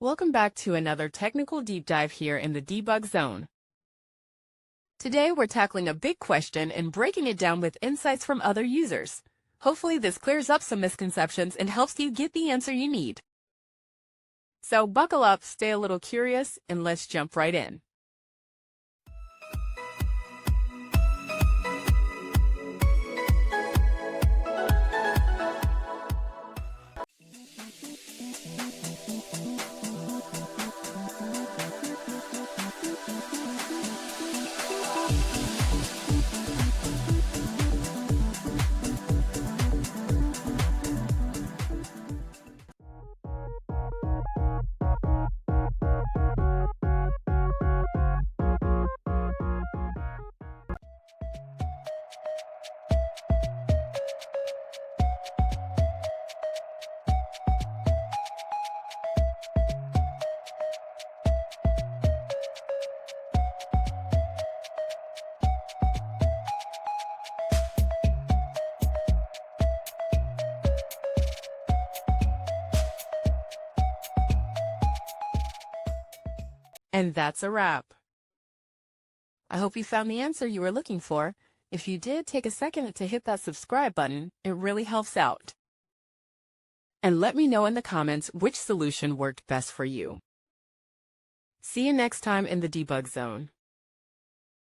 Welcome back to another technical deep dive here in the debug zone. Today we're tackling a big question and breaking it down with insights from other users. Hopefully this clears up some misconceptions and helps you get the answer you need. So buckle up, stay a little curious, and let's jump right in. And that's a wrap. I hope you found the answer you were looking for. If you did, take a second to hit that subscribe button. It really helps out. And let me know in the comments which solution worked best for you. See you next time in the debug zone.